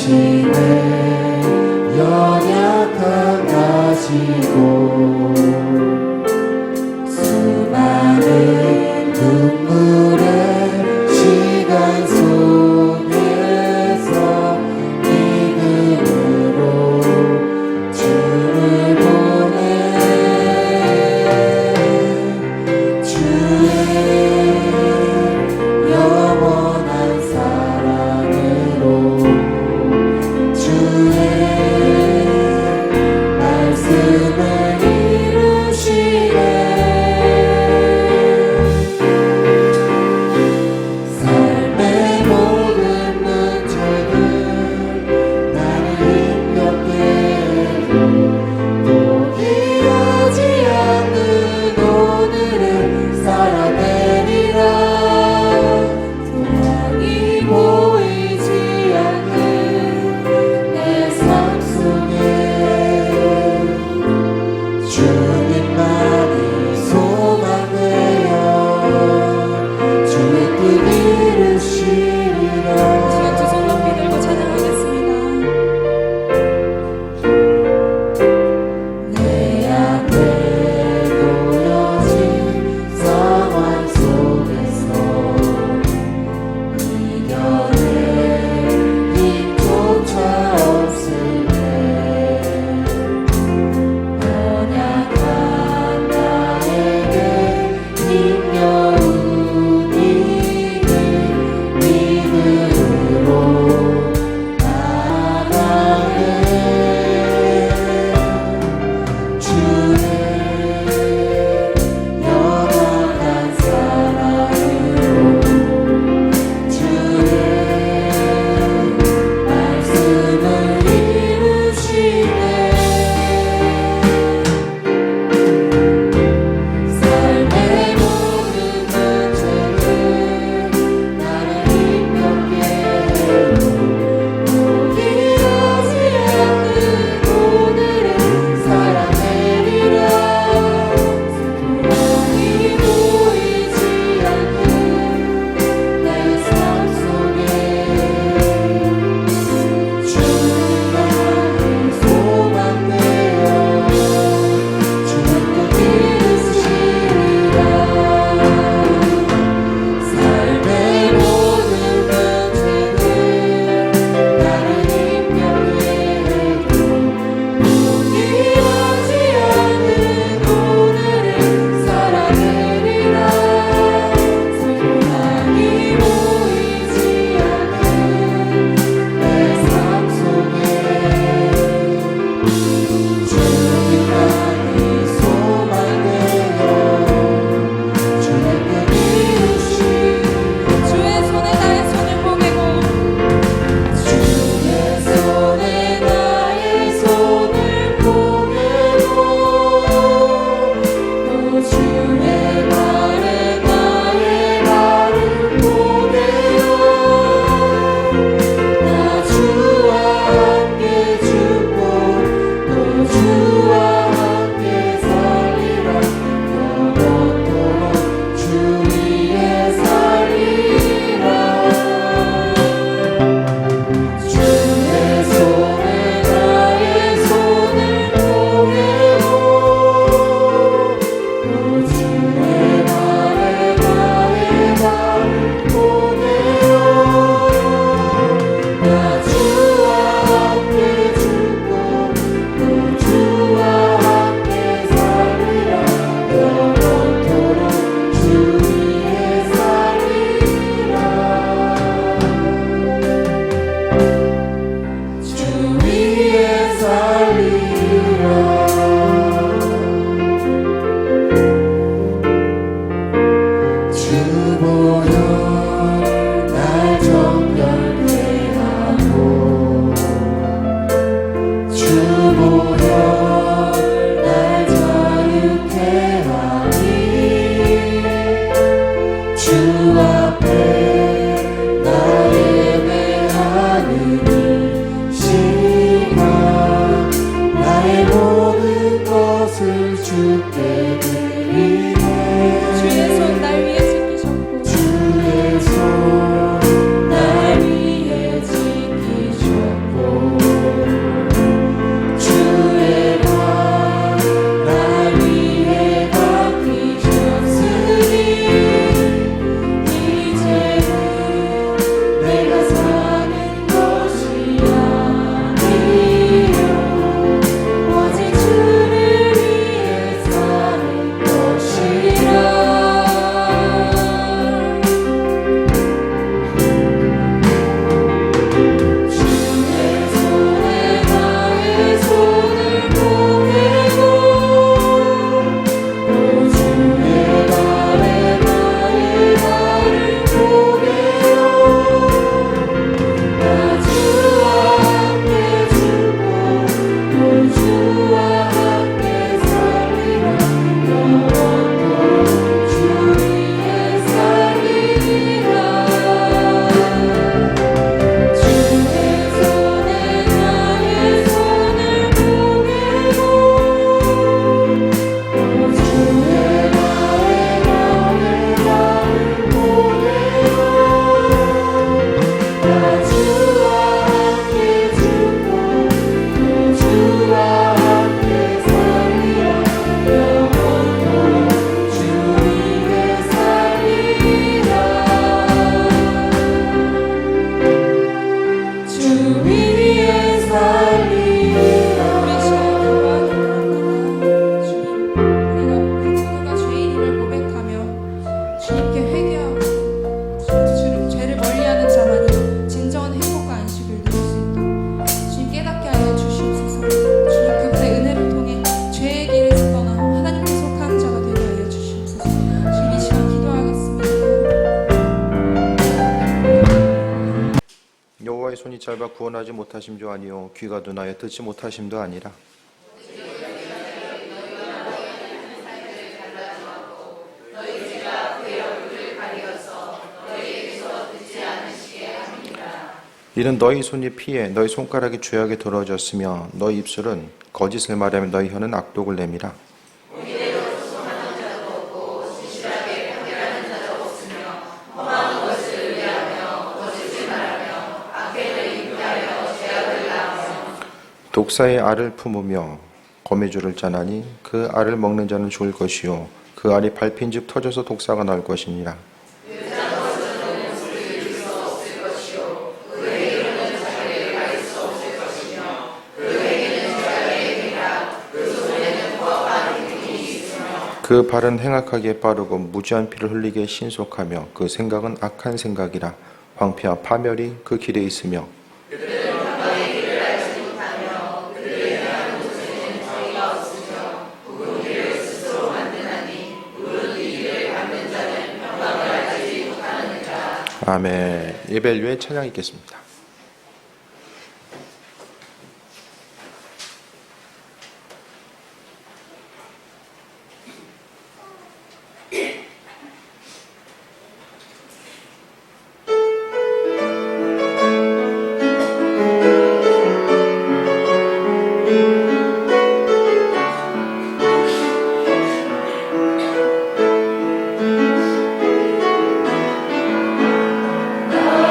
대신에 연약함 가지고 수많은 눈물의 시간 속에서 믿음으로 주를 보내 주의 영원한 사랑으로 주의 말씀을 이루시네 삶의 모든 문제들 나를 힘겹게 해도 포기하지 않는 오늘을 살아내리라 소망이 보이지 않는 내 삶 속에 주님만이 소망되어 주의 뜻 이루시리라 시간 두 손 높이 들고 찬양하겠습니다. 내 앞에 놓여진 상황 속에서 이겨낼 힘조차 없을 때 연약한 나에게 힘겨운 일을 믿음으로 나아가네 주의 영원한 사랑으로 주의 말씀을 이루시네 삶의 모든 문제들 나를 힘겹게 해도 포기하지 않는 오늘을 살아내리라 소망이 보이지 않는 내 삶 속에 주님만이 소망되어 주의 뜻 이루시리라 삶의 모든 문제들 나를 힘겹게 해도 포기하지 않는 오늘을 살아내리라 소망이 보이지 않는 내 삶 속에 주님만이 소망되어 주의 뜻 이루시리라 주의 손에 나의 손을 보내고 주의 손에 나의 손을 보내고 또 주의 말에 나의 말을 보내요 나 주와 함께 죽고 또 주와 함께 살리라 영원토록 주 위에 살리라 주의 손에 나의 손을 보내고 또 주의 말에 나의 말을 보내요 나 주와 함께 죽고 또 주와 함께 살리라 영원토록 주 위에 살리라 주 위에 살리라 주 보혈 날 정결케 하고 주 보혈 날 자유케 하니 주 앞에 나 예배하는 이 시간 나의 모든 것을 주께 드리네 주의 손 날 위에 지키셨고 주의 손 날 위에 지키셨고 살바 구원하지 못하심도 아니요 귀가 둔하여 듣지 못하심도 아니라 이는 너희 손이 피해 너희 손가락이 죄악에 더러워졌으며 너희 입술은 거짓을 말하며 너희 혀는 악독을 내밀어 독사의 알을 품으며 거미줄을 짜나니 그 알을 먹는 자는 죽을 것이요 그 알이 밟힌즉 터져서 독사가 날 것이니라. 그 발은 행악하기에 빠르고 무지한 피를 흘리기에 신속하며 그 생각은 악한 생각이라. 황폐와 파멸이 그 길에 있으며 아멘. 예배를 위해 찬양 있겠습니다.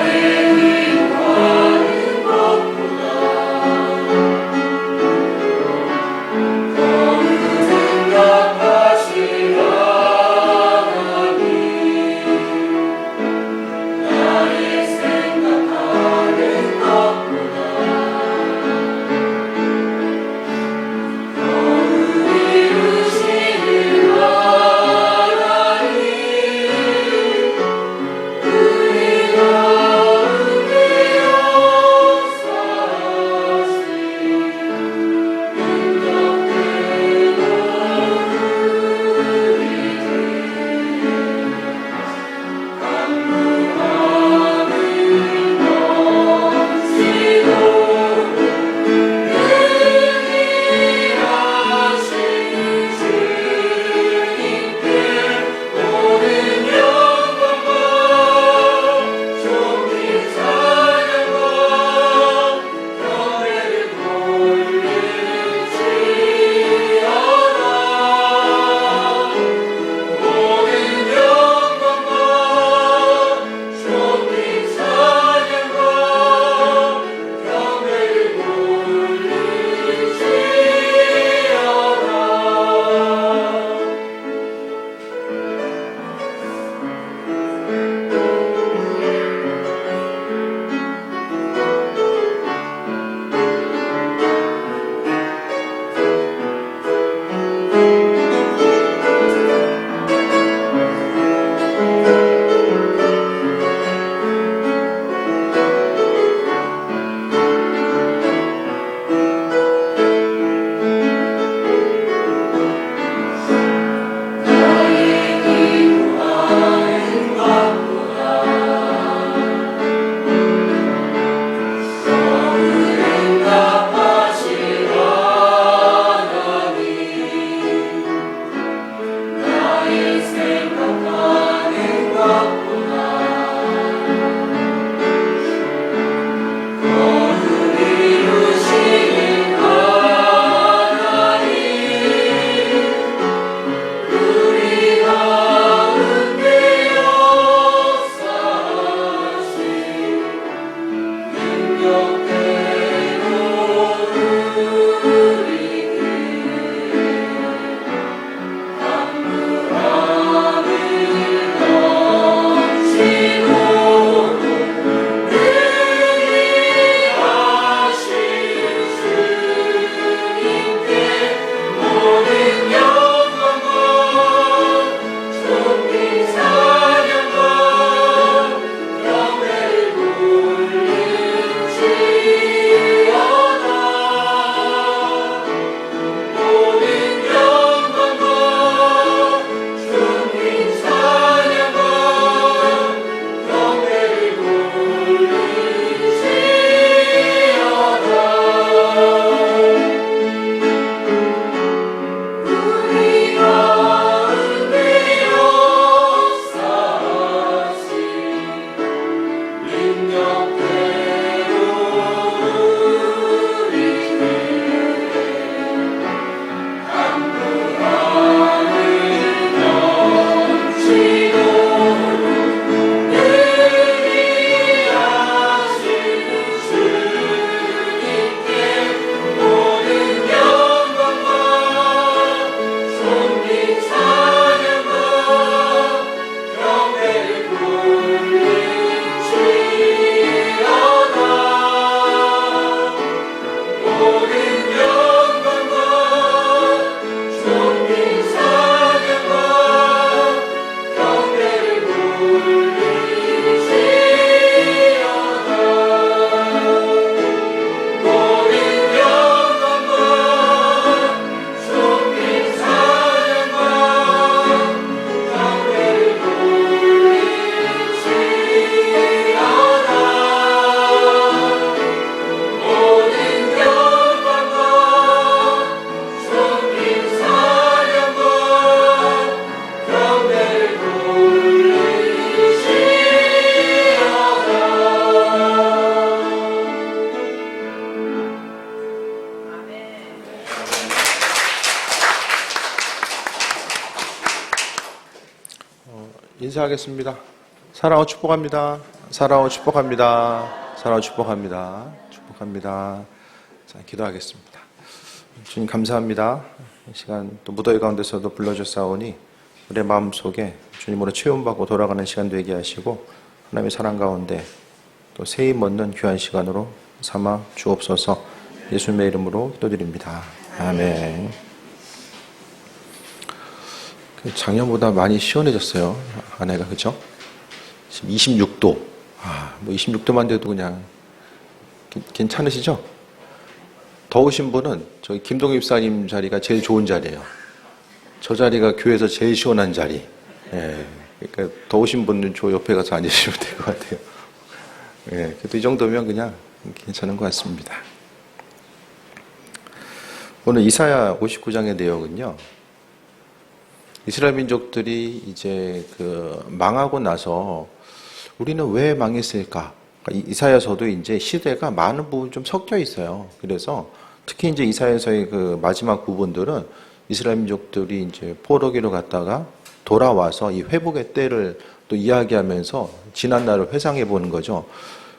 나의 인사하겠습니다. 사랑하고 축복합니다. 사랑하고 축복합니다. 사랑하고 축복합니다. 축복합니다. 자, 기도하겠습니다. 주님 감사합니다. 이 시간 또 무더위 가운데서도 불러주사오니 우리의 마음속에 주님으로 체험받고 돌아가는 시간 되게 하시고 하나님의 사랑 가운데 또 새 힘 얻는 귀한 시간으로 삼아 주옵소서. 예수님의 이름으로 기도드립니다. 아멘. 작년보다 많이 시원해졌어요. 아내가, 그죠? 지금 26도. 뭐 26도만 돼도 그냥 괜찮으시죠? 더우신 분은 저희 김동희 집사님 자리가 제일 좋은 자리예요. 저 자리가 교회에서 제일 시원한 자리. 예. 그러니까 더우신 분은 저 옆에 가서 앉으시면 될 것 같아요. 예. 그래도 이 정도면 그냥 괜찮은 것 같습니다. 오늘 이사야 59장의 내용은요. 이스라엘 민족들이 이제 망하고 나서 우리는 왜 망했을까? 이사야서도 이제 시대가 많은 부분 좀 섞여 있어요. 그래서 특히 이제 이사야서의 마지막 부분들은 이스라엘 민족들이 이제 포로기로 갔다가 돌아와서 이 회복의 때를 또 이야기하면서 지난 날을 회상해 보는 거죠.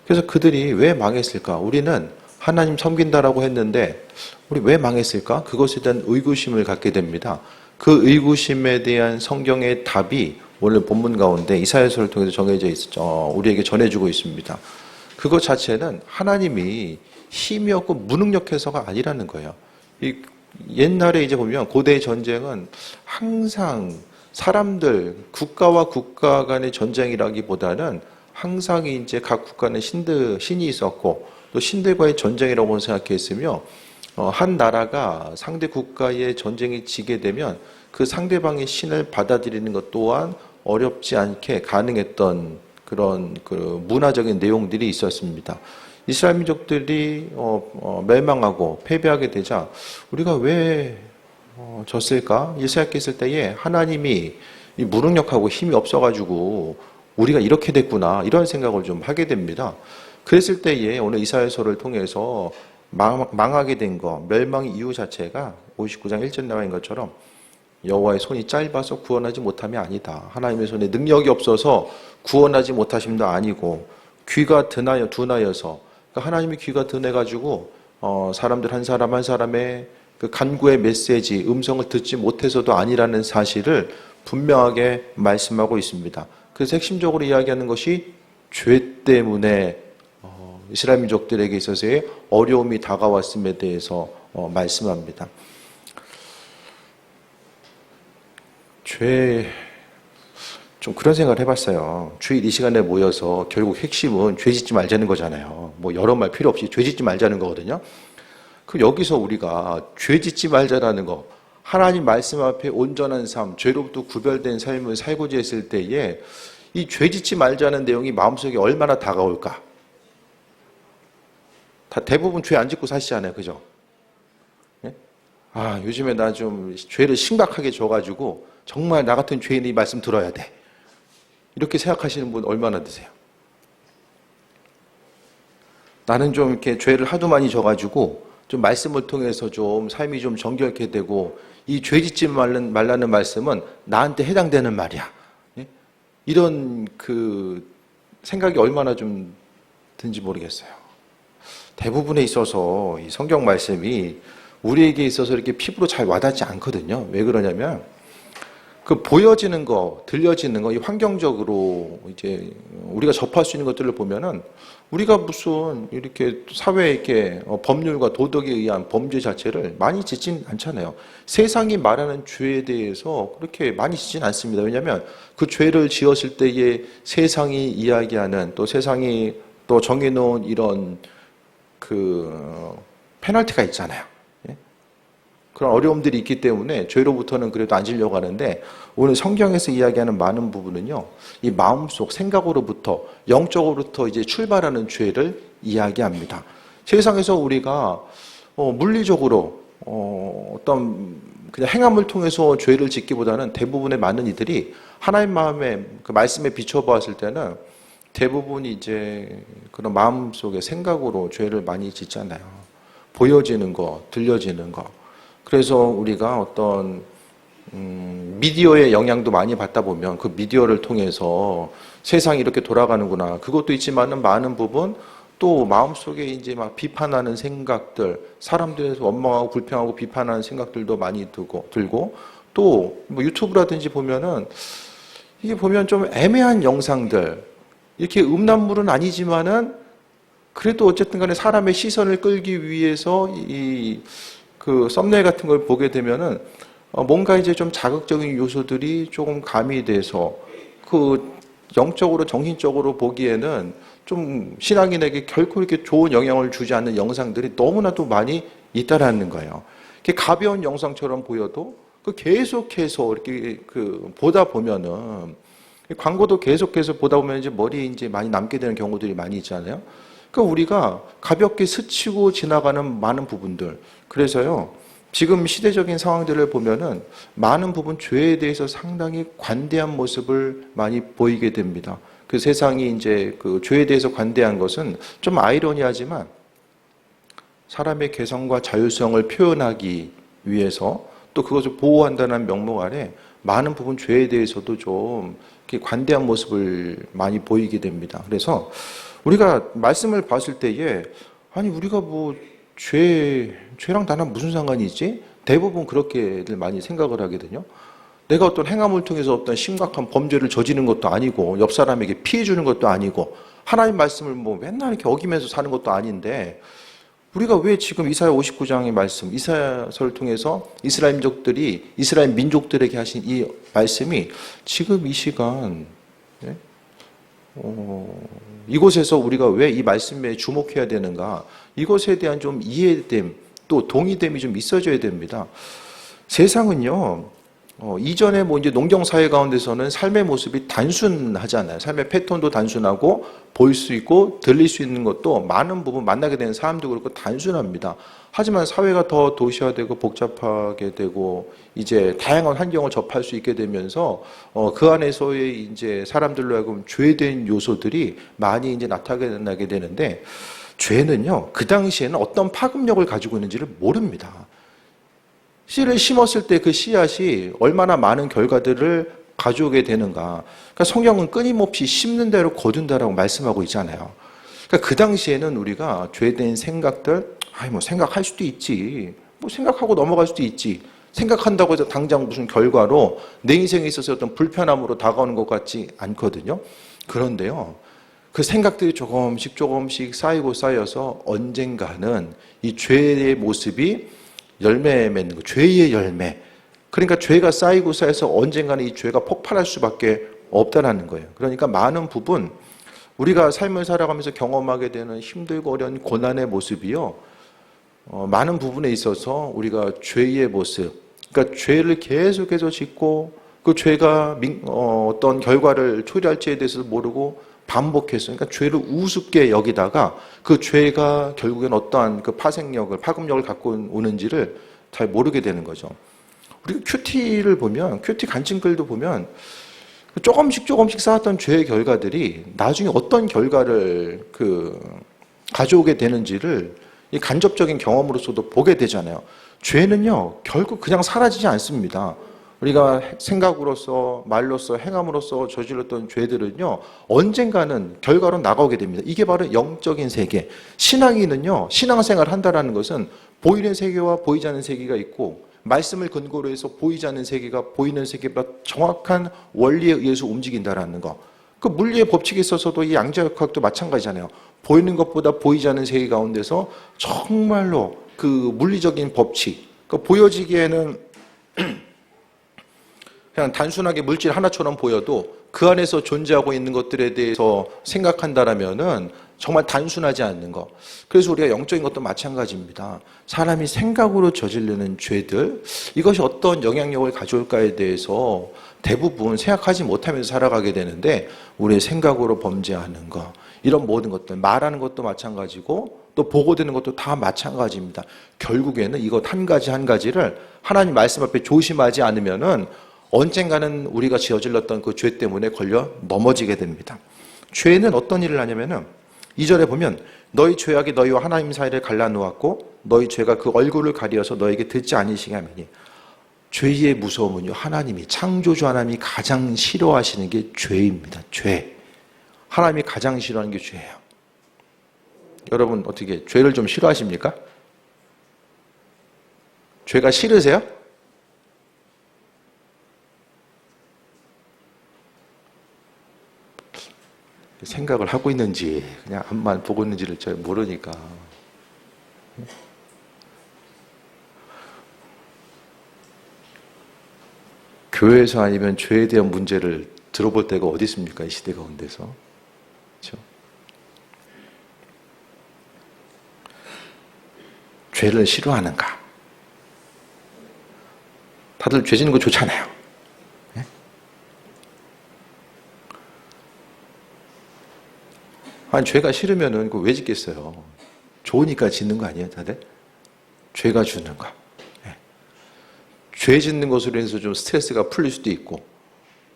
그래서 그들이 왜 망했을까? 우리는 하나님 섬긴다라고 했는데 우리 왜 망했을까? 그것에 대한 의구심을 갖게 됩니다. 그 의구심에 대한 성경의 답이 오늘 본문 가운데 이사야서를 통해서 정해져 있죠. 우리에게 전해주고 있습니다. 그것 자체는 하나님이 힘이 없고 무능력해서가 아니라는 거예요. 옛날에 이제 보면 고대의 전쟁은 항상 사람들, 국가와 국가 간의 전쟁이라기보다는 항상 이제 각 국가는 신이 있었고 또 신들과의 전쟁이라고 생각했으며 한 나라가 상대 국가의 전쟁이 지게 되면 그 상대방의 신을 받아들이는 것 또한 어렵지 않게 가능했던 그런 문화적인 내용들이 있었습니다. 이스라엘 민족들이 멸망하고 패배하게 되자 우리가 왜 졌을까? 생각했을 때에 하나님이 무능력하고 힘이 없어가지고 우리가 이렇게 됐구나 이런 생각을 좀 하게 됩니다. 그랬을 때에 오늘 이사야서를 통해서 망하게 된 거, 멸망의 이유 자체가 59장 1절 나와 있는 것처럼 여호와의 손이 짧아서 구원하지 못함이 아니다. 하나님의 손에 능력이 없어서 구원하지 못하심도 아니고 귀가 둔하여서 그러니까 하나님이 귀가 둔해가지고 사람들 한 사람 한 사람의 그 간구의 메시지, 음성을 듣지 못해서도 아니라는 사실을 분명하게 말씀하고 있습니다. 그래서 핵심적으로 이야기하는 것이 죄 때문에 이스라엘 민족들에게 있어서의 어려움이 다가왔음에 대해서 말씀합니다. 좀 그런 생각을 해봤어요. 주일 이 시간에 모여서 결국 핵심은 죄 짓지 말자는 거잖아요. 뭐 여러 말 필요 없이 죄 짓지 말자는 거거든요. 그럼 여기서 우리가 죄 짓지 말자라는 거, 하나님 말씀 앞에 온전한 삶, 죄로부터 구별된 삶을 살고자 했을 때에 이 죄 짓지 말자는 내용이 마음속에 얼마나 다가올까? 다 대부분 죄 안 짓고 사시잖아요. 그죠? 예? 요즘에 나 좀 죄를 심각하게 져가지고 정말 나 같은 죄인이 말씀 들어야 돼. 이렇게 생각하시는 분 얼마나 되세요? 나는 좀 이렇게 죄를 하도 많이 져가지고 좀 말씀을 통해서 좀 삶이 좀 정결케 되고 이 죄 짓지 말라는 말씀은 나한테 해당되는 말이야. 예? 이런 생각이 얼마나 좀 든지 모르겠어요. 대부분에 있어서 이 성경 말씀이 우리에게 있어서 이렇게 피부로 잘 와닿지 않거든요. 왜 그러냐면 보여지는 거, 들려지는 거, 이 환경적으로 이제 우리가 접할 수 있는 것들을 보면은 우리가 무슨 이렇게 사회에 이렇게 법률과 도덕에 의한 범죄 자체를 많이 짓진 않잖아요. 세상이 말하는 죄에 대해서 그렇게 많이 짓진 않습니다. 왜냐하면 그 죄를 지었을 때에 세상이 이야기하는 또 세상이 또 정해놓은 이런 페널티가 있잖아요. 예? 그런 어려움들이 있기 때문에 죄로부터는 그래도 안 지려고 하는데 오늘 성경에서 이야기하는 많은 부분은요, 이 마음속 생각으로부터 영적으로부터 이제 출발하는 죄를 이야기합니다. 세상에서 우리가 물리적으로 어떤 그냥 행함을 통해서 죄를 짓기보다는 대부분의 많은 이들이 하나님 마음의 그 말씀에 비춰보았을 때는 대부분이 이제 그런 마음속의 생각으로 죄를 많이 짓잖아요. 보여지는 거, 들려지는 거. 그래서 우리가 어떤 미디어의 영향도 많이 받다 보면 그 미디어를 통해서 세상이 이렇게 돌아가는구나. 그것도 있지만은 많은 부분 또 마음속에 이제 막 비판하는 생각들, 사람들에서 원망하고 불평하고 비판하는 생각들도 많이 들고 또 뭐 유튜브라든지 보면은 이게 보면 좀 애매한 영상들, 이렇게 음란물은 아니지만은 그래도 어쨌든 간에 사람의 시선을 끌기 위해서 그 썸네일 같은 걸 보게 되면은 뭔가 이제 좀 자극적인 요소들이 조금 가미돼서 그 영적으로 정신적으로 보기에는 좀 신앙인에게 결코 이렇게 좋은 영향을 주지 않는 영상들이 너무나도 많이 있다라는 거예요. 이렇게 가벼운 영상처럼 보여도 그 계속해서 이렇게 그 보다 보면은 광고도 계속해서 보다 보면 이제 머리에 이제 많이 남게 되는 경우들이 많이 있잖아요. 그러니까 우리가 가볍게 스치고 지나가는 많은 부분들. 그래서요, 지금 시대적인 상황들을 보면은 많은 부분 죄에 대해서 상당히 관대한 모습을 많이 보이게 됩니다. 그 세상이 이제 그 죄에 대해서 관대한 것은 좀 아이러니하지만 사람의 개성과 자율성을 표현하기 위해서 또 그것을 보호한다는 명목 아래 많은 부분 죄에 대해서도 좀 이렇게 관대한 모습을 많이 보이게 됩니다. 그래서 우리가 말씀을 봤을 때에 아니 우리가 뭐 죄랑 나랑 무슨 상관이 있지? 대부분 그렇게들 많이 생각을 하거든요. 내가 어떤 행함을 통해서 어떤 심각한 범죄를 저지른 것도 아니고 옆 사람에게 피해 주는 것도 아니고 하나님 말씀을 뭐 맨날 이렇게 어기면서 사는 것도 아닌데 우리가 왜 지금 이사야 59장의 말씀, 이사야서를 통해서 이스라엘 민족들이 이스라엘 민족들에게 하신 이 말씀이 지금 이 시간 이곳에서 우리가 왜 이 말씀에 주목해야 되는가? 이것에 대한 좀 이해됨, 또 동의됨이 좀 있어져야 됩니다. 세상은요, 이전에 뭐 이제 농경사회 가운데서는 삶의 모습이 단순하잖아요. 삶의 패턴도 단순하고 보일 수 있고 들릴 수 있는 것도 많은 부분 만나게 되는 사람도 그렇고 단순합니다. 하지만 사회가 더 도시화되고 복잡하게 되고 이제 다양한 환경을 접할 수 있게 되면서 그 안에서의 이제 사람들로 하여금 죄된 요소들이 많이 이제 나타나게 되는데 죄는요, 그 당시에는 어떤 파급력을 가지고 있는지를 모릅니다. 씨를 심었을 때 그 씨앗이 얼마나 많은 결과들을 가져오게 되는가. 그러니까 성경은 끊임없이 심는 대로 거둔다라고 말씀하고 있잖아요. 그러니까 그 당시에는 우리가 죄된 생각들, 뭐 생각할 수도 있지. 뭐 생각하고 넘어갈 수도 있지. 생각한다고 해서 당장 무슨 결과로 내 인생에 있어서 어떤 불편함으로 다가오는 것 같지 않거든요. 그런데요, 그 생각들이 조금씩 쌓이고 쌓여서 언젠가는 이 죄의 모습이 열매 맺는 거, 죄의 열매. 그러니까 죄가 쌓이고 쌓여서 언젠가는 이 죄가 폭발할 수밖에 없다라는 거예요. 그러니까 많은 부분 우리가 삶을 살아가면서 경험하게 되는 힘들고 어려운 고난의 모습이요, 많은 부분에 있어서 우리가 죄의 모습, 그러니까 죄를 계속해서 짓고 그 죄가 어떤 결과를 초래할지에 대해서 모르고 반복해서, 그러니까 죄를 우습게 여기다가 그 죄가 결국엔 어떠한 그 파급력을 갖고 오는지를 잘 모르게 되는 거죠. 우리가 큐티를 보면, 큐티 간증글도 보면 조금씩 쌓았던 죄의 결과들이 나중에 어떤 결과를 가져오게 되는지를 이 간접적인 경험으로서도 보게 되잖아요. 죄는요, 결국 그냥 사라지지 않습니다. 우리가 생각으로서, 말로서, 행함으로써 저질렀던 죄들은요, 언젠가는 결과로 나가오게 됩니다. 이게 바로 영적인 세계. 신앙인은요, 신앙생활을 한다는 것은 보이는 세계와 보이지 않는 세계가 있고, 말씀을 근거로 해서 보이지 않는 세계가 보이는 세계보다 정확한 원리에 의해서 움직인다는 거. 그 물리의 법칙에 있어서도 이 양자역학도 마찬가지잖아요. 보이는 것보다 보이지 않는 세계 가운데서 정말로 그 물리적인 법칙, 그 보여지기에는 그냥 단순하게 물질 하나처럼 보여도 그 안에서 존재하고 있는 것들에 대해서 생각한다라면은 정말 단순하지 않는 것. 그래서 우리가 영적인 것도 마찬가지입니다. 사람이 생각으로 저지르는 죄들, 이것이 어떤 영향력을 가져올까에 대해서 대부분 생각하지 못하면서 살아가게 되는데, 우리의 생각으로 범죄하는 것, 이런 모든 것들, 말하는 것도 마찬가지고 또 보고되는 것도 다 마찬가지입니다. 결국에는 이것 한 가지를 하나님 말씀 앞에 조심하지 않으면은 언젠가는 우리가 저질렀던 그 죄 때문에 걸려 넘어지게 됩니다. 죄는 어떤 일을 하냐면은 2절에 보면 너희 죄악이 너희와 하나님 사이를 갈라놓았고 너희 죄가 그 얼굴을 가리어서 너에게 듣지 아니시게 하매니, 죄의 무서움은요, 하나님이, 창조주 하나님이 가장 싫어하시는 게 죄입니다. 죄. 하나님이 가장 싫어하는 게 죄예요. 여러분 어떻게 죄를 좀 싫어하십니까? 죄가 싫으세요? 생각을 하고 있는지 그냥 앞만 보고 있는지를 잘 모르니까. 교회에서 아니면 죄에 대한 문제를 들어볼 때가 어디 있습니까? 이 시대 가운데서. 그렇죠? 죄를 싫어하는가? 다들 죄 짓는 거 좋잖아요. 네? 아니, 죄가 싫으면은 그거 왜 짓겠어요? 좋으니까 짓는 거 아니에요, 다들? 죄가 주는 거. 네. 죄 짓는 것으로 인해서 좀 스트레스가 풀릴 수도 있고,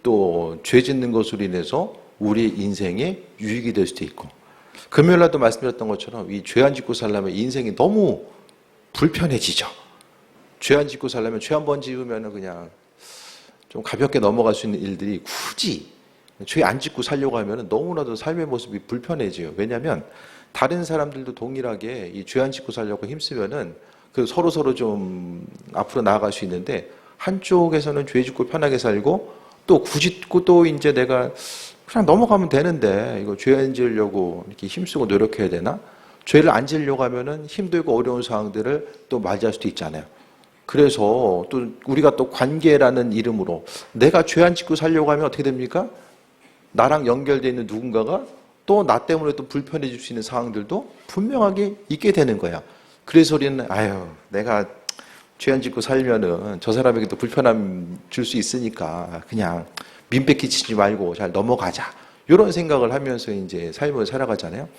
또 죄 짓는 것으로 인해서 우리 인생에 유익이 될 수도 있고. 금요일날도 말씀드렸던 것처럼 이 죄 안 짓고 살려면 인생이 너무 불편해지죠. 죄 안 짓고 살려면 죄 한 번 지으면 그냥 좀 가볍게 넘어갈 수 있는 일들이 굳이 죄 안 짓고 살려고 하면 너무나도 삶의 모습이 불편해져요. 왜냐하면 다른 사람들도 동일하게 이 죄 안 짓고 살려고 힘쓰면은 그 서로 좀 앞으로 나아갈 수 있는데, 한쪽에서는 죄 짓고 편하게 살고 또 굳이 또 이제 내가 그냥 넘어가면 되는데 이거 죄 안 지으려고 이렇게 힘쓰고 노력해야 되나? 죄를 안 지으려고 하면은 힘들고 어려운 상황들을 또 맞이할 수도 있잖아요. 그래서 또 우리가 또 관계라는 이름으로 내가 죄 안 짓고 살려고 하면 어떻게 됩니까? 나랑 연결되어 있는 누군가가 또 나 때문에 또 불편해질 수 있는 상황들도 분명하게 있게 되는 거야. 그래서 우리는 내가 죄 안 짓고 살면은 저 사람에게 또 불편함 줄 수 있으니까 그냥 민폐 끼치지 말고 잘 넘어가자. 이런 생각을 하면서 이제 삶을 살아가잖아요.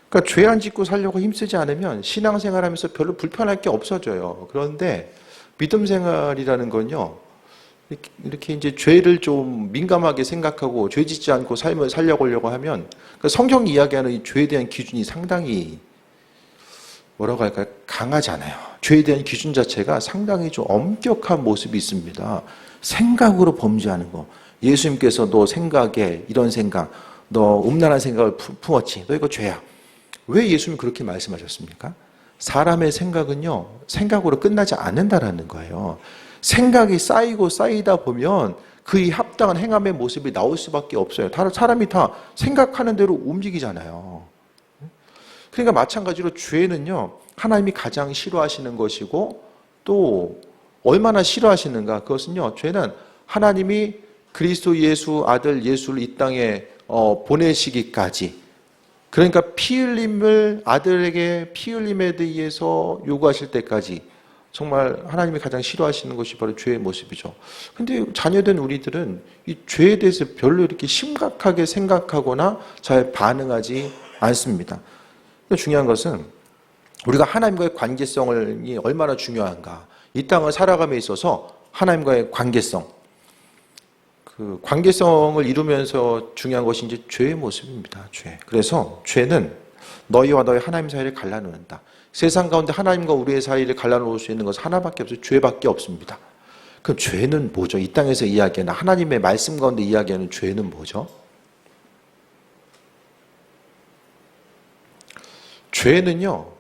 그러니까 죄 안 짓고 살려고 힘쓰지 않으면 신앙생활하면서 별로 불편할 게 없어져요. 그런데 믿음 생활이라는 건요, 이렇게 이제 죄를 좀 민감하게 생각하고 죄 짓지 않고 삶을 살려고 하면, 그러니까 성경이 이야기하는 이 죄에 대한 기준이 상당히 뭐라고 할까요? 강하잖아요. 죄에 대한 기준 자체가 상당히 좀 엄격한 모습이 있습니다. 생각으로 범죄하는 거. 예수님께서 너 생각에 이런 생각, 너 음란한 생각을 품었지. 너 이거 죄야. 왜 예수님이 그렇게 말씀하셨습니까? 사람의 생각은요, 생각으로 끝나지 않는다라는 거예요. 생각이 쌓이다 보면 그에 합당한 행함의 모습이 나올 수밖에 없어요. 사람이 다 생각하는 대로 움직이잖아요. 그러니까 마찬가지로 죄는요, 하나님이 가장 싫어하시는 것이고, 또 얼마나 싫어하시는가? 그것은요, 죄는 하나님이 그리스도 예수 아들 예수를 이 땅에 보내시기까지, 그러니까 피 흘림을 아들에게 피 흘림에 대해서 요구하실 때까지 정말 하나님이 가장 싫어하시는 것이 바로 죄의 모습이죠. 근데 자녀된 우리들은 이 죄에 대해서 별로 이렇게 심각하게 생각하거나 잘 반응하지 않습니다. 중요한 것은 우리가 하나님과의 관계성이 얼마나 중요한가. 이 땅을 살아감에 있어서 하나님과의 관계성, 그 관계성을 이루면서 중요한 것이 이제 죄의 모습입니다. 죄. 그래서 죄는 너희와 너희 하나님 사이를 갈라놓는다. 세상 가운데 하나님과 우리의 사이를 갈라놓을 수 있는 것은 하나밖에 없어요. 죄밖에 없습니다. 그럼 죄는 뭐죠? 이 땅에서 이야기하는 하나님의 말씀 가운데 이야기하는 죄는 뭐죠? 죄는요,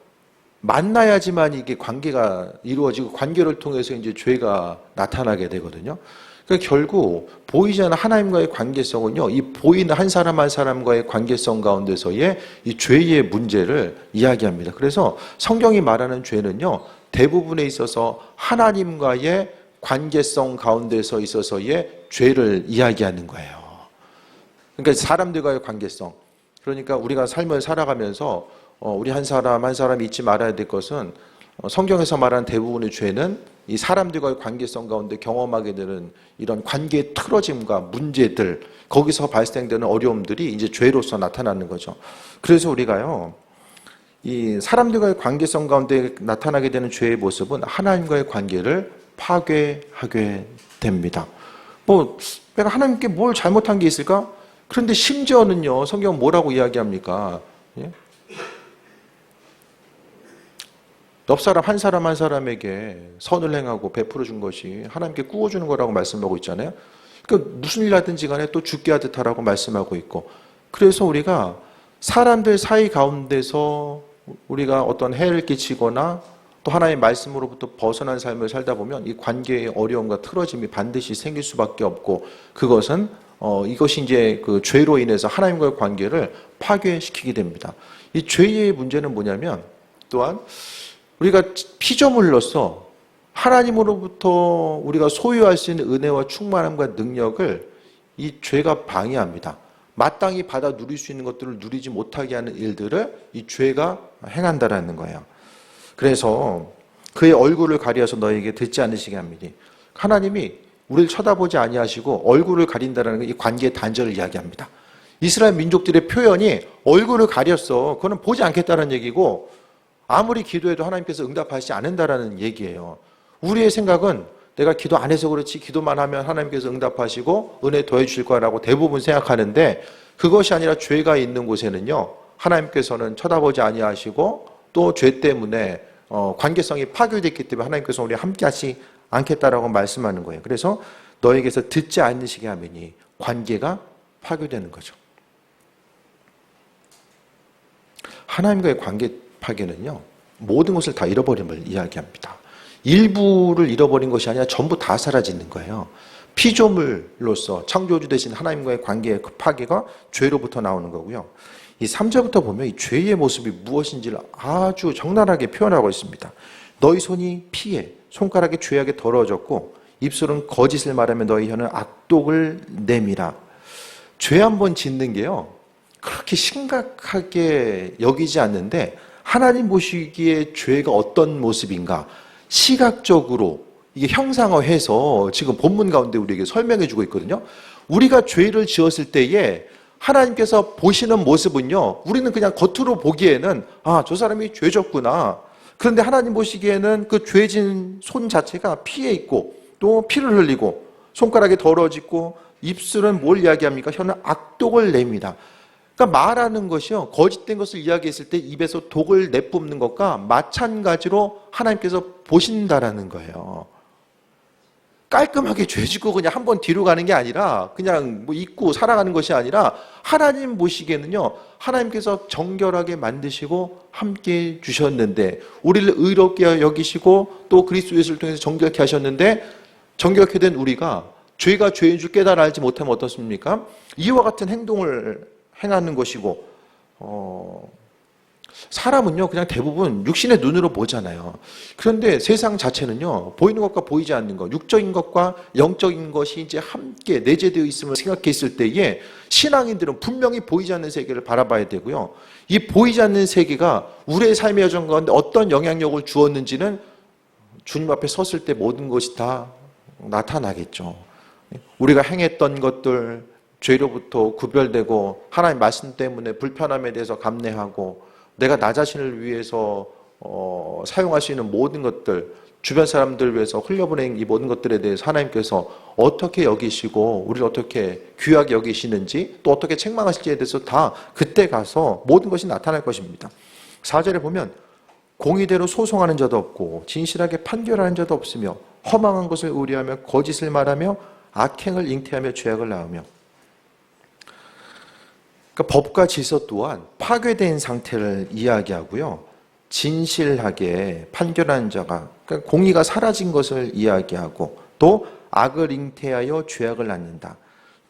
만나야지만 이게 관계가 이루어지고 관계를 통해서 이제 죄가 나타나게 되거든요. 그러니까 결국 보이지 않는 하나님과의 관계성은요, 이 보이는 한 사람 한 사람과의 관계성 가운데서의 이 죄의 문제를 이야기합니다. 그래서 성경이 말하는 죄는요, 대부분에 있어서 하나님과의 관계성 가운데서 있어서의 죄를 이야기하는 거예요. 그러니까 사람들과의 관계성. 그러니까 우리가 삶을 살아가면서 우리 한 사람 한 사람이 잊지 말아야 될 것은, 성경에서 말하는 대부분의 죄는 이 사람들과의 관계성 가운데 경험하게 되는 이런 관계의 틀어짐과 문제들, 거기서 발생되는 어려움들이 이제 죄로서 나타나는 거죠. 그래서 우리가요, 이 사람들과의 관계성 가운데 나타나게 되는 죄의 모습은 하나님과의 관계를 파괴하게 됩니다. 내가 하나님께 뭘 잘못한 게 있을까? 그런데 심지어는요, 성경은 뭐라고 이야기합니까? 예? 옆 사람 한 사람 한 사람에게 선을 행하고 베풀어 준 것이 하나님께 구워주는 거라고 말씀하고 있잖아요. 그러니까 무슨 일 하든지 간에 또 죽게 하듯 하라고 말씀하고 있고, 그래서 우리가 사람들 사이 가운데서 우리가 어떤 해를 끼치거나 또 하나님의 말씀으로부터 벗어난 삶을 살다 보면 이 관계의 어려움과 틀어짐이 반드시 생길 수밖에 없고, 그것은 이것이 이제 그 죄로 인해서 하나님과의 관계를 파괴시키게 됩니다. 이 죄의 문제는 뭐냐면, 또한 우리가 피조물로서 하나님으로부터 우리가 소유할 수 있는 은혜와 충만함과 능력을 이 죄가 방해합니다. 마땅히 받아 누릴 수 있는 것들을 누리지 못하게 하는 일들을 이 죄가 행한다라는 거예요. 그래서 그의 얼굴을 가리어서 너에게 듣지 않으시게 합니다. 하나님이 우리를 쳐다보지 아니하시고 얼굴을 가린다라는 이 관계의 단절을 이야기합니다. 이스라엘 민족들의 표현이 얼굴을 가렸어. 그거는 보지 않겠다는 얘기고, 아무리 기도해도 하나님께서 응답하시지 않는다라는 얘기예요. 우리의 생각은 내가 기도 안 해서 그렇지, 기도만 하면 하나님께서 응답하시고 은혜 더해 주실 거라고 대부분 생각하는데, 그것이 아니라 죄가 있는 곳에는요, 하나님께서는 쳐다보지 아니하시고 또 죄 때문에 관계성이 파괴됐기 때문에 하나님께서 우리 함께 하지 않겠다라고 말씀하는 거예요. 그래서 너에게서 듣지 않으시게 하면이 관계가 파괴되는 거죠. 하나님과의 관계 파괴는요, 모든 것을 다 잃어버림을 이야기합니다. 일부를 잃어버린 것이 아니라 전부 다 사라지는 거예요. 피조물로서 창조주 되신 하나님과의 관계의 그 파괴가 죄로부터 나오는 거고요. 이 3절부터 보면 이 죄의 모습이 무엇인지를 아주 적나라하게 표현하고 있습니다. 너희 손이 피에, 손가락이 죄악에 더러워졌고 입술은 거짓을 말하며 너희 혀는 악독을 내밀어. 죄 한 번 짓는 게요, 그렇게 심각하게 여기지 않는데, 하나님 보시기에 죄가 어떤 모습인가 시각적으로 이게 형상화해서 지금 본문 가운데 우리에게 설명해 주고 있거든요. 우리가 죄를 지었을 때에 하나님께서 보시는 모습은요, 우리는 그냥 겉으로 보기에는 저 사람이 죄 졌구나. 그런데 하나님 보시기에는 그 죄진 손 자체가 피에 있고 또 피를 흘리고 손가락이 더러워지고 입술은 뭘 이야기합니까? 혀는 악독을 냅니다. 그러니까 말하는 것이요, 거짓된 것을 이야기했을 때 입에서 독을 내뿜는 것과 마찬가지로 하나님께서 보신다라는 거예요. 깔끔하게 죄짓고 그냥 한번 뒤로 가는 게 아니라, 그냥 뭐 잊고 살아가는 것이 아니라, 하나님 보시기에는요, 하나님께서 정결하게 만드시고 함께 주셨는데, 우리를 의롭게 여기시고 또 그리스도 예수를 통해서 정결케 하셨는데, 정결케 된 우리가 죄가 죄인 줄 깨달아 알지 못하면 어떻습니까? 이와 같은 행동을 행하는 것이고, 사람은요, 그냥 대부분 육신의 눈으로 보잖아요. 그런데 세상 자체는요, 보이는 것과 보이지 않는 것, 육적인 것과 영적인 것이 이제 함께 내재되어 있음을 생각했을 때에 신앙인들은 분명히 보이지 않는 세계를 바라봐야 되고요. 이 보이지 않는 세계가 우리의 삶의 여정 가운데 어떤 영향력을 주었는지는 주님 앞에 섰을 때 모든 것이 다 나타나겠죠. 우리가 행했던 것들, 죄로부터 구별되고 하나님 말씀 때문에 불편함에 대해서 감내하고, 내가 나 자신을 위해서 사용할 수 있는 모든 것들, 주변 사람들을 위해서 흘려보낸 이 모든 것들에 대해서 하나님께서 어떻게 여기시고 우리를 어떻게 귀하게 여기시는지, 또 어떻게 책망하실지에 대해서 다 그때 가서 모든 것이 나타날 것입니다. 4절에 보면 공의대로 소송하는 자도 없고 진실하게 판결하는 자도 없으며 허망한 것을 의뢰하며 거짓을 말하며 악행을 잉태하며 죄악을 낳으며. 그러니까 법과 질서 또한 파괴된 상태를 이야기하고요, 진실하게 판결하는 자가, 그러니까 공의가 사라진 것을 이야기하고, 또 악을 잉태하여 죄악을 낳는다.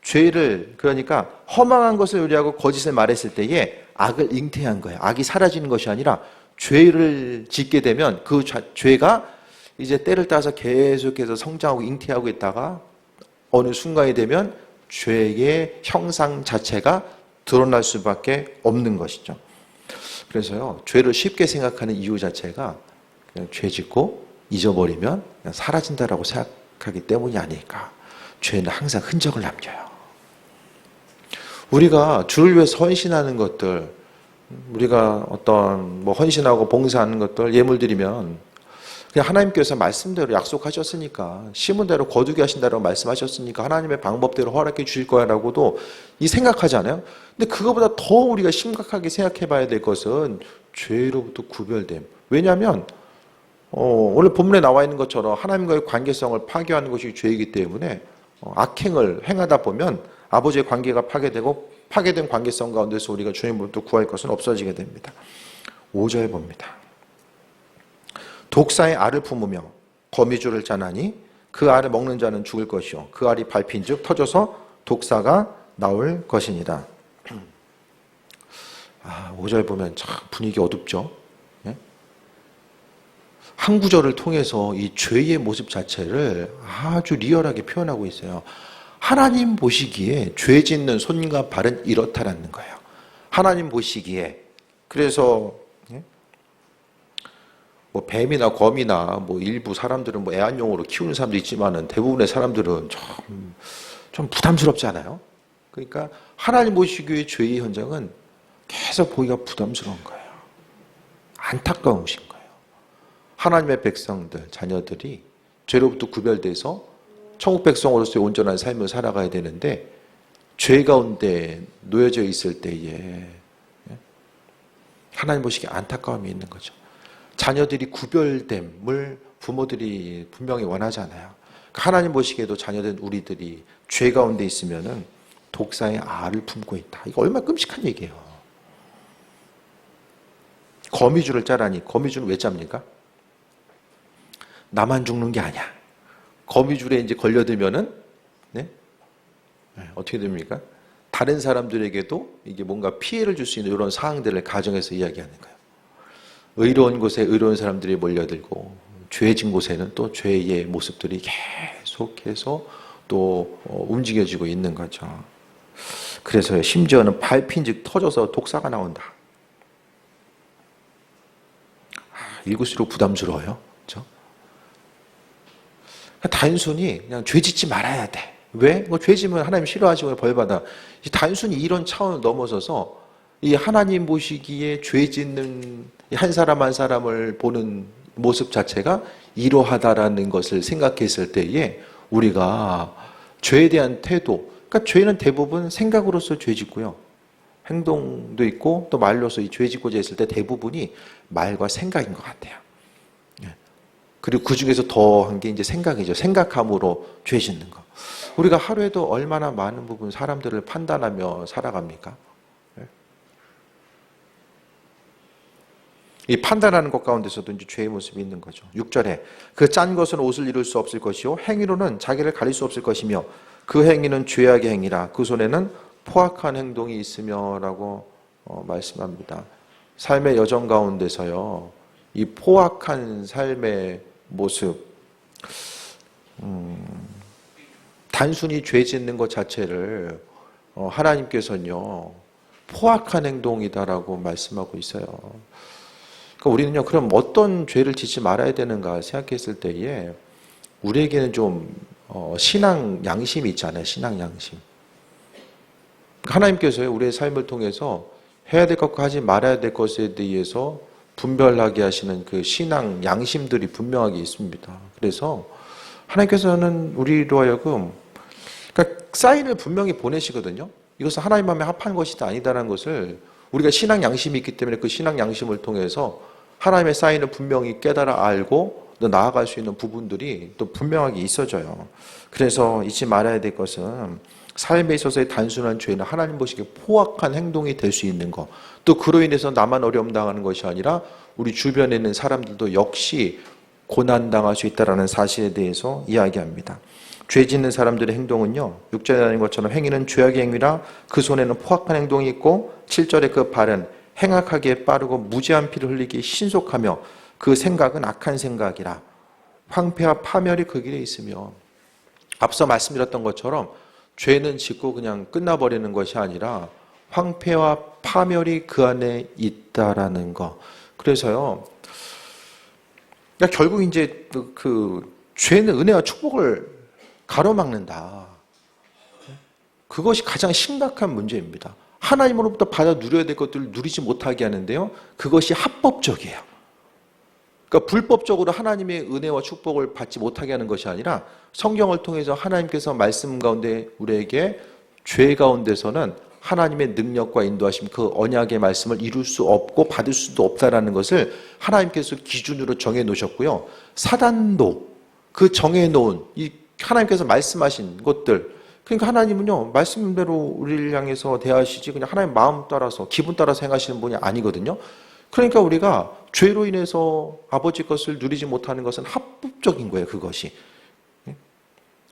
죄를, 그러니까 허망한 것을 의뢰하고 거짓을 말했을 때에 악을 잉태한 거예요. 악이 사라지는 것이 아니라 죄를 짓게 되면 그 죄가 이제 때를 따라서 계속해서 성장하고 잉태하고 있다가 어느 순간이 되면 죄의 형상 자체가 드러날 수밖에 없는 것이죠. 그래서요, 죄를 쉽게 생각하는 이유 자체가 그냥 죄 짓고 잊어버리면 그냥 사라진다라고 생각하기 때문이 아닐까. 죄는 항상 흔적을 남겨요. 우리가 주를 위해서 헌신하는 것들, 우리가 어떤 뭐 헌신하고 봉사하는 것들 예물 드리면 그냥 하나님께서 말씀대로 약속하셨으니까, 심은 대로 거두게 하신다고 말씀하셨으니까 하나님의 방법대로 허락해 주실 거야라고도 이 생각하지 않아요? 근데 그거보다 더 우리가 심각하게 생각해 봐야 될 것은 죄로부터 구별됨. 왜냐하면 오늘 본문에 나와 있는 것처럼 하나님과의 관계성을 파괴하는 것이 죄이기 때문에 악행을 행하다 보면 아버지의 관계가 파괴되고 파괴된 관계성 가운데서 우리가 주님으로부터 구할 것은 없어지게 됩니다. 5절 봅니다. 독사의 알을 품으며 거미줄을 짜나니 그 알을 먹는 자는 죽을 것이요 그 알이 밟힌즉 터져서 독사가 나올 것이니라. 5절 보면 참 분위기 어둡죠. 예? 한 구절을 통해서 이 죄의 모습 자체를 아주 리얼하게 표현하고 있어요. 하나님 보시기에 죄 짓는 손과 발은 이렇다라는 거예요. 하나님 보시기에. 그래서 뭐 뱀이나 거미나 뭐 일부 사람들은 뭐 애완용으로 키우는 사람도 있지만은 대부분의 사람들은 좀 부담스럽지 않아요? 그러니까 하나님 보시기에 죄의 현장은 계속 보기가 부담스러운 거예요. 안타까우신 거예요. 하나님의 백성들, 자녀들이 죄로부터 구별돼서 천국 백성으로서의 온전한 삶을 살아가야 되는데 죄 가운데 놓여져 있을 때에 하나님 보시기에 안타까움이 있는 거죠. 자녀들이 구별됨을 부모들이 분명히 원하잖아요. 하나님 보시기에도 자녀된 우리들이 죄 가운데 있으면은 독사의 알을 품고 있다. 이거 얼마나 끔찍한 얘기예요. 거미줄을 짜라니. 거미줄은 왜 짭니까? 나만 죽는 게 아니야. 거미줄에 이제 걸려들면은 어떻게 됩니까? 다른 사람들에게도 이게 뭔가 피해를 줄 수 있는 이런 상황들을 가정에서 이야기하는 거예요. 의로운 곳에 의로운 사람들이 몰려들고 죄진 곳에는 또 죄의 모습들이 계속해서 또 움직여지고 있는 거죠. 그래서 심지어는 밟힌즉 터져서 독사가 나온다. 읽을수록 부담스러워요. 그렇죠? 단순히 그냥 죄 짓지 말아야 돼. 왜? 죄 지면 하나님 싫어하시고 벌받아. 단순히 이런 차원을 넘어서서 이 하나님 보시기에 죄 짓는 한 사람 한 사람을 보는 모습 자체가 이러하다라는 것을 생각했을 때에 우리가 죄에 대한 태도, 그러니까 죄는 대부분 생각으로서 죄 짓고요. 행동도 있고 또 말로서 이 죄 짓고자 했을 때 대부분이 말과 생각인 것 같아요. 그리고 그 중에서 더한 게 이제 생각이죠. 생각함으로 죄 짓는 거. 우리가 하루에도 얼마나 많은 부분 사람들을 판단하며 살아갑니까? 이 판단하는 것 가운데서도 이제 죄의 모습이 있는 거죠. 6절에 그 짠 것은 옷을 이룰 수 없을 것이요 행위로는 자기를 가릴 수 없을 것이며 그 행위는 죄악의 행위라 그 손에는 포악한 행동이 있으며라고 말씀합니다. 삶의 여정 가운데서요 이 포악한 삶의 모습, 단순히 죄 짓는 것 자체를 하나님께서는요 포악한 행동이다라고 말씀하고 있어요. 그러니까 우리는요, 그럼 어떤 죄를 짓지 말아야 되는가 생각했을 때에 우리에게는 좀 신앙 양심이 있잖아요. 신앙 양심. 하나님께서요 우리의 삶을 통해서 해야 될 것과 하지 말아야 될 것에 대해서 분별하게 하시는 그 신앙 양심들이 분명하게 있습니다. 그래서 하나님께서는 우리로 하여금 그러니까 사인을 분명히 보내시거든요. 이것은 하나님 마음에 합한 것이다 아니다라는 것을 우리가 신앙 양심이 있기 때문에 그 신앙 양심을 통해서 하나님의 사인을 분명히 깨달아 알고 또 나아갈 수 있는 부분들이 또 분명하게 있어져요. 그래서 잊지 말아야 될 것은 삶에 있어서의 단순한 죄는 하나님 보시기에 포악한 행동이 될 수 있는 것, 또 그로 인해서 나만 어려움 당하는 것이 아니라 우리 주변에 있는 사람들도 역시 고난당할 수 있다는 사실에 대해서 이야기합니다. 죄 짓는 사람들의 행동은요 6절에 나온 것처럼 행위는 죄악의 행위라 그 손에는 포악한 행동이 있고 7절에 그 발은 행악하게 빠르고 무지한 피를 흘리기 신속하며 그 생각은 악한 생각이라 황폐와 파멸이 그 길에 있으며 앞서 말씀드렸던 것처럼 죄는 짓고 그냥 끝나버리는 것이 아니라 황폐와 파멸이 그 안에 있다라는 거. 그래서요 그러니까 결국 이제 그 죄는 은혜와 축복을 가로막는다. 그것이 가장 심각한 문제입니다. 하나님으로부터 받아 누려야 될 것들을 누리지 못하게 하는데요. 그것이 합법적이에요. 그러니까 불법적으로 하나님의 은혜와 축복을 받지 못하게 하는 것이 아니라 성경을 통해서 하나님께서 말씀 가운데 우리에게 죄 가운데서는 하나님의 능력과 인도하심, 그 언약의 말씀을 이룰 수 없고 받을 수도 없다라는 것을 하나님께서 기준으로 정해 놓으셨고요. 사단도 그 정해 놓은 이 하나님께서 말씀하신 것들, 그러니까 하나님은요 말씀대로 우리를 향해서 대하시지 그냥 하나님 마음 따라서 기분 따라서 행하시는 분이 아니거든요. 그러니까 우리가 죄로 인해서 아버지 것을 누리지 못하는 것은 합법적인 거예요. 그것이. 그러니까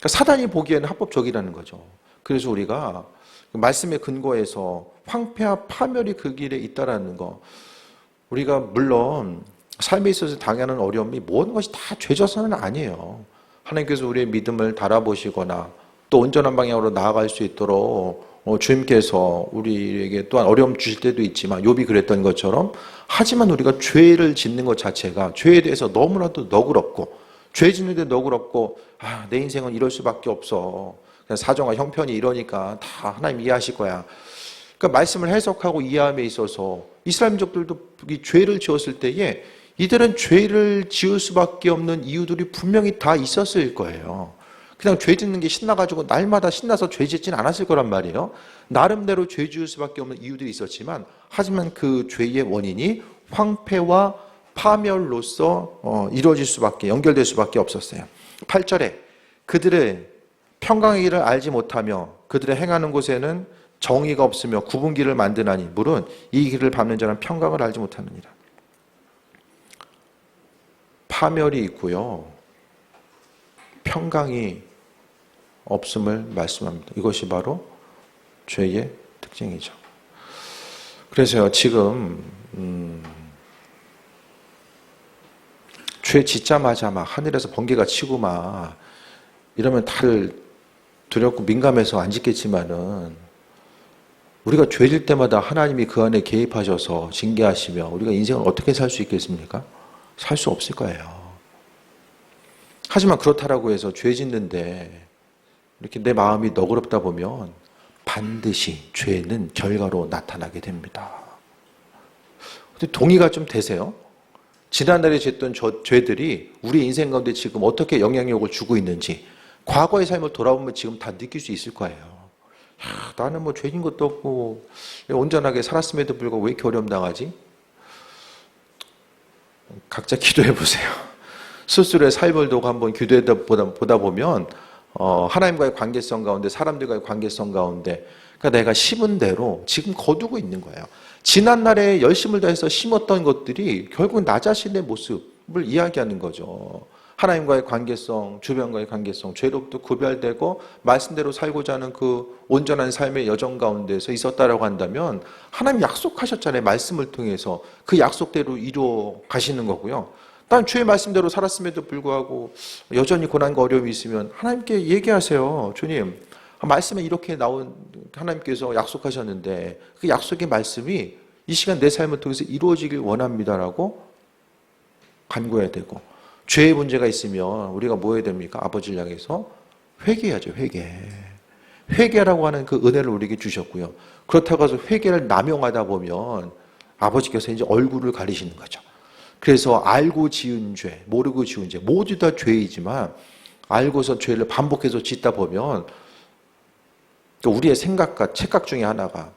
사단이 보기에는 합법적이라는 거죠. 그래서 우리가 말씀의 근거에서 황폐와 파멸이 그 길에 있다라는 거, 우리가 물론 삶에 있어서 당하는 어려움이 모든 것이 다 죄져서는 아니에요. 하나님께서 우리의 믿음을 달아보시거나 또 온전한 방향으로 나아갈 수 있도록 주님께서 우리에게 또한 어려움 주실 때도 있지만 욥이 그랬던 것처럼, 하지만 우리가 죄를 짓는 것 자체가 죄에 대해서 너무나도 너그럽고, 죄 짓는데 너그럽고 내 인생은 이럴 수밖에 없어, 그냥 사정과 형편이 이러니까 다 하나님 이해하실 거야. 그러니까 말씀을 해석하고 이해함에 있어서 이스라엘 민족들도 이 죄를 지었을 때에 이들은 죄를 지을 수밖에 없는 이유들이 분명히 다 있었을 거예요. 그냥 죄 짓는 게 신나가지고 날마다 신나서 죄 짓진 않았을 거란 말이에요. 나름대로 죄 지을 수밖에 없는 이유들이 있었지만, 하지만 그 죄의 원인이 황폐와 파멸로서 이루어질 수밖에, 연결될 수밖에 없었어요. 8절에 그들의 평강의 길을 알지 못하며 그들의 행하는 곳에는 정의가 없으며 굽은 길을 만드나니 물은 이 길을 밟는 자는 평강을 알지 못하느니라. 파멸이 있고요, 평강이 없음을 말씀합니다. 이것이 바로 죄의 특징이죠. 그래서 지금 죄 짓자마자 막 하늘에서 번개가 치고 막 이러면 다들 두렵고 민감해서 안 짓겠지만은, 우리가 죄질 때마다 하나님이 그 안에 개입하셔서 징계하시며 우리가 인생을 어떻게 살 수 있겠습니까? 살 수 없을 거예요. 하지만 그렇다라고 해서 죄 짓는데 이렇게 내 마음이 너그럽다 보면 반드시 죄는 결과로 나타나게 됩니다. 근데 동의가 좀 되세요? 지난날에 짓던 죄들이 우리 인생 가운데 지금 어떻게 영향력을 주고 있는지 과거의 삶을 돌아보면 지금 다 느낄 수 있을 거예요. 나는 뭐 죄진 것도 없고 온전하게 살았음에도 불구하고 왜 이렇게 어려움 당하지? 각자 기도해 보세요. 스스로의 삶을 두고 한번 기도해 보다 보면 하나님과의 관계성 가운데, 사람들과의 관계성 가운데, 그러니까 내가 심은 대로 지금 거두고 있는 거예요. 지난날에 열심을 다해서 심었던 것들이 결국 나 자신의 모습을 이야기하는 거죠. 하나님과의 관계성, 주변과의 관계성, 죄로부터 구별되고 말씀대로 살고자 하는 그 온전한 삶의 여정 가운데서 있었다라고 한다면, 하나님 약속하셨잖아요. 말씀을 통해서 그 약속대로 이루어 가시는 거고요. 난 주의 말씀대로 살았음에도 불구하고 여전히 고난과 어려움이 있으면 하나님께 얘기하세요. 주님, 말씀에 이렇게 나온 하나님께서 약속하셨는데 그 약속의 말씀이 이 시간 내 삶을 통해서 이루어지길 원합니다라고 간구해야 되고, 죄의 문제가 있으면 우리가 뭐 해야 됩니까? 아버지를 향해서 회개해야죠. 회개라고 하는 그 은혜를 우리에게 주셨고요. 그렇다고 해서 회개를 남용하다 보면 아버지께서 이제 얼굴을 가리시는 거죠. 그래서 알고 지은 죄, 모르고 지은 죄, 모두 다 죄이지만 알고서 죄를 반복해서 짓다 보면 또 우리의 생각과 착각 중에 하나가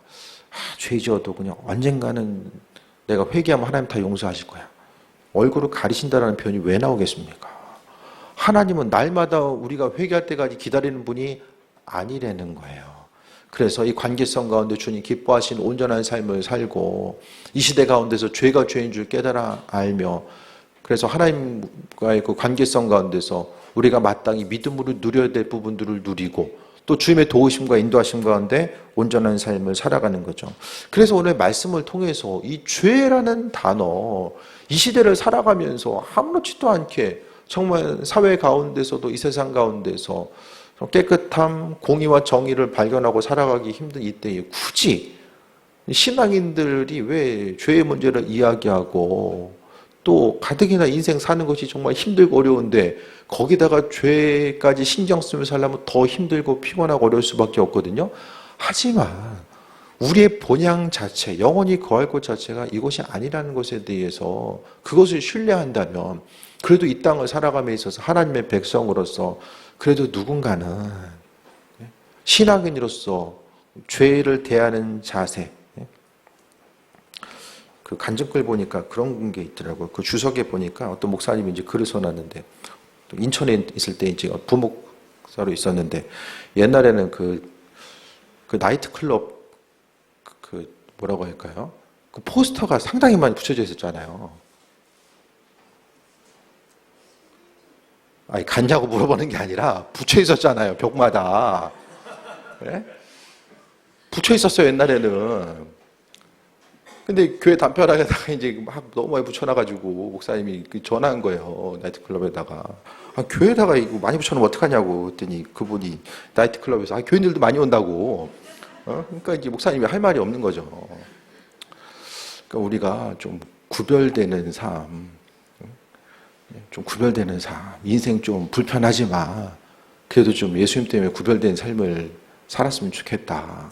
죄 지어도 그냥 언젠가는 내가 회개하면 하나님 다 용서하실 거야. 얼굴을 가리신다라는 표현이 왜 나오겠습니까? 하나님은 날마다 우리가 회개할 때까지 기다리는 분이 아니라는 거예요. 그래서 이 관계성 가운데 주님 기뻐하신 온전한 삶을 살고 이 시대 가운데서 죄가 죄인 줄 깨달아 알며, 그래서 하나님과의 그 관계성 가운데서 우리가 마땅히 믿음으로 누려야 될 부분들을 누리고 또 주님의 도우심과 인도하심 가운데 온전한 삶을 살아가는 거죠. 그래서 오늘 말씀을 통해서 이 죄라는 단어, 이 시대를 살아가면서 아무렇지도 않게 정말 사회 가운데서도 이 세상 가운데서 깨끗함, 공의와 정의를 발견하고 살아가기 힘든 이때에 굳이 신앙인들이 왜 죄의 문제를 이야기하고 또 가뜩이나 인생 사는 것이 정말 힘들고 어려운데 거기다가 죄까지 신경 쓰며 살려면 더 힘들고 피곤하고 어려울 수밖에 없거든요. 하지만 우리의 본향 자체, 영원히 거할 곳 자체가 이것이 아니라는 것에 대해서 그것을 신뢰한다면 그래도 이 땅을 살아감에 있어서 하나님의 백성으로서 그래도 누군가는 신앙인으로서 죄를 대하는 자세. 그 간증글 보니까 그런 게 있더라고요. 그 주석에 보니까 어떤 목사님이 이제 글을 써놨는데, 인천에 있을 때 이제 부목사로 있었는데, 옛날에는 그 나이트클럽 그 뭐라고 할까요? 그 포스터가 상당히 많이 붙여져 있었잖아요. 아니, 갔냐고 물어보는 게 아니라 붙여 있었잖아요, 벽마다. 그래? 붙여 있었어요, 옛날에는. 근데 교회 담벼락에다가 이제 막 너무 많이 붙여놔가지고 목사님이 전화한 거예요, 나이트클럽에다가. 아, 교회에다가 이거 많이 붙여놓으면 어떡하냐고 했더니 그분이 나이트클럽에서 아, 교인들도 많이 온다고. 그러니까 이제 목사님이 할 말이 없는 거죠. 그러니까 우리가 좀 구별되는 삶, 좀 구별되는 삶, 인생 좀 불편하지만 그래도 좀 예수님 때문에 구별된 삶을 살았으면 좋겠다.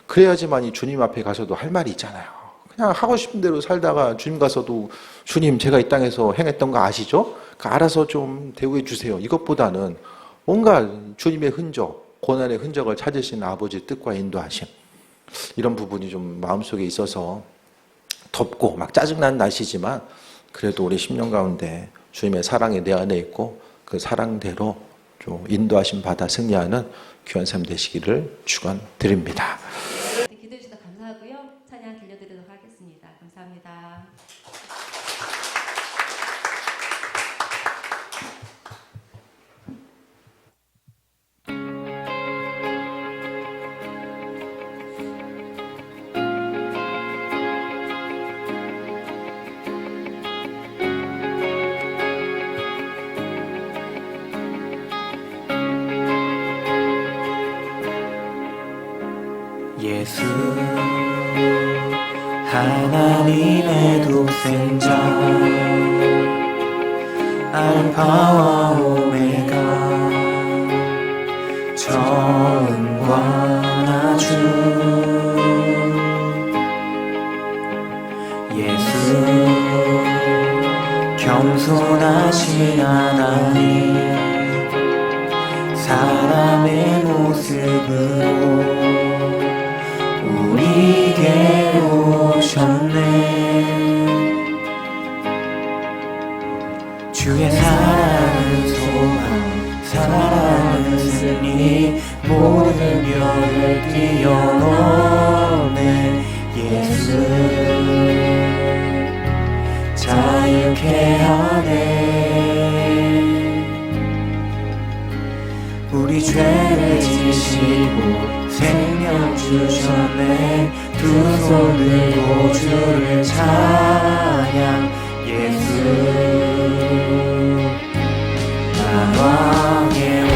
그래야지만 이 주님 앞에 가서도 할 말이 있잖아요. 그냥 하고 싶은 대로 살다가 주님 가서도 주님 제가 이 땅에서 행했던 거 아시죠? 알아서 좀 대우해 주세요. 이것보다는 뭔가 주님의 흔적, 고난의 흔적을 찾으신 아버지의 뜻과 인도하심, 이런 부분이 좀 마음속에 있어서 덥고 막 짜증나는 날씨지만 그래도 우리 10년 가운데 주님의 사랑이 내 안에 있고 그 사랑대로 좀 인도하심 받아 승리하는 귀한 삶 되시기를 축원드립니다. 기도해 주셔서 감사하고요. 찬양 들려드리도록 하겠습니다. 감사합니다. 예수 하나님의 독생자 알파와 오메가 처음과 나중 예수 겸손하신 하나님 사람의 모습으로 우리에게 오셨네. 주의 사랑은 소망, 사랑은 승리, 모든 벽을 뛰어넘네. 예수 자유케 하네. 우리 죄를 지시고 생명 주셨네. 두 손 들고 주를 찬양. 예수 만왕의 왕.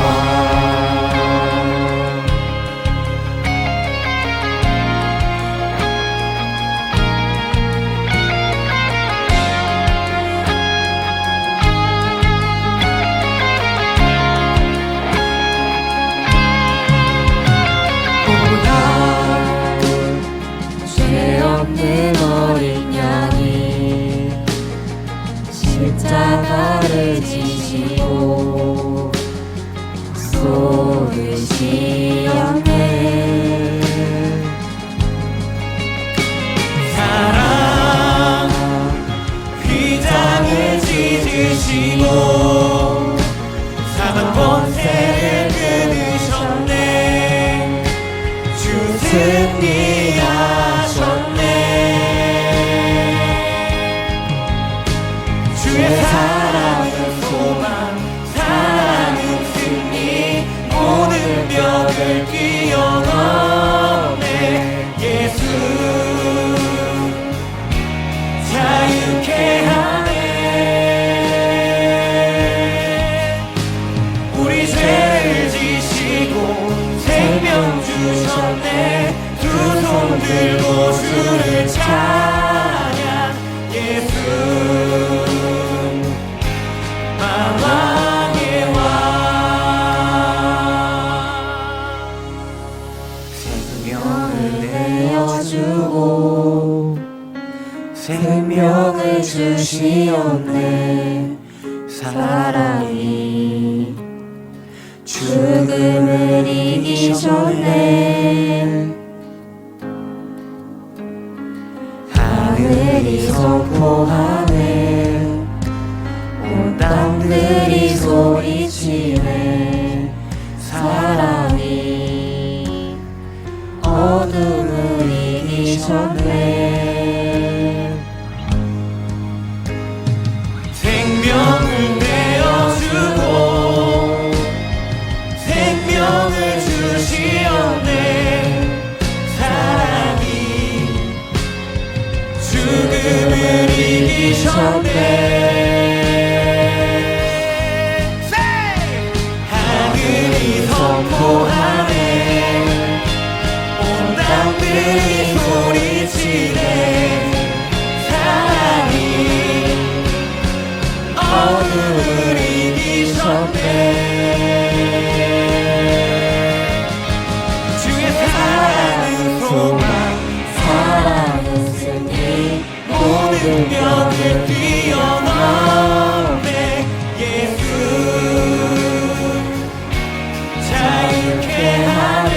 죄 없는 어린 양이 십자가를 지시고 쏟으시었네. 사랑 휘장을 찢으시고 사망 권세를 끊으셨네. 주 승리하셨네. 주의 사랑은 소망, 사랑은 승리, 모든 벽을 뛰어넘네. 예수 자유케 하네. 우리 죄를 지시고 생명 주셨네. 두 손 들고 주를 찬양. 예수 만왕의 왕. 생명을 내어주고 생명을 주시었네. 사랑이 죽음을 이기셨네. 땅들이 소리치네 사랑이 어둠을 이기셨네 생명을 내어주고 생명을 주시었네 사랑이 죽음을 이기셨네 하늘이 선포하네 온 땅들이 소리치네 사랑이 어둠을 이기셨네 주의 사랑은 소망 사랑은 승리 모든 병을 뛰어넘네 예수 자유케 하네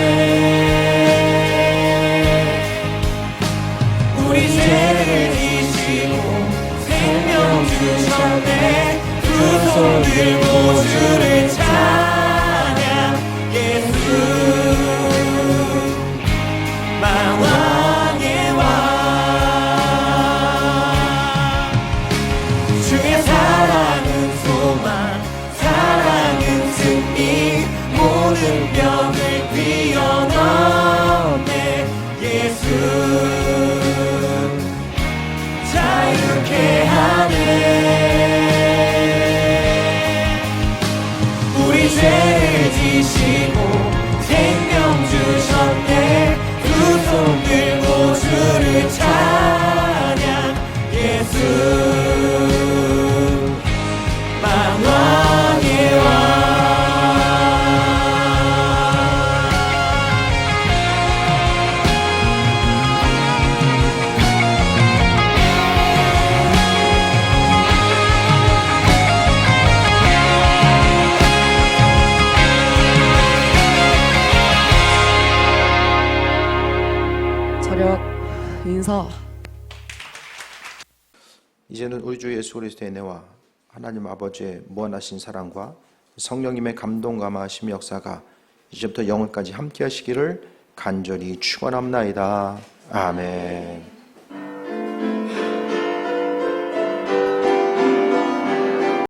우리 죄를 지시고 생명 주셨네 두 손 들고 주를 찬양 예수 만왕의 왕 주의 사랑은 소망 사랑은 승리 모든 병을 뛰어넘네 예수 자유케 하네 우리 죄를 지시고 생명 주셨네 두 손 들고 주를 찬양 예수 만왕의 왕 저력 인사 이제는 우리 주 예수 그리스도의 은혜와 하나님 아버지의 무한하신 사랑과 성령님의 감동 감화하심 역사가 이제부터 영원까지 함께 하시기를 간절히 축원합나이다. 아멘.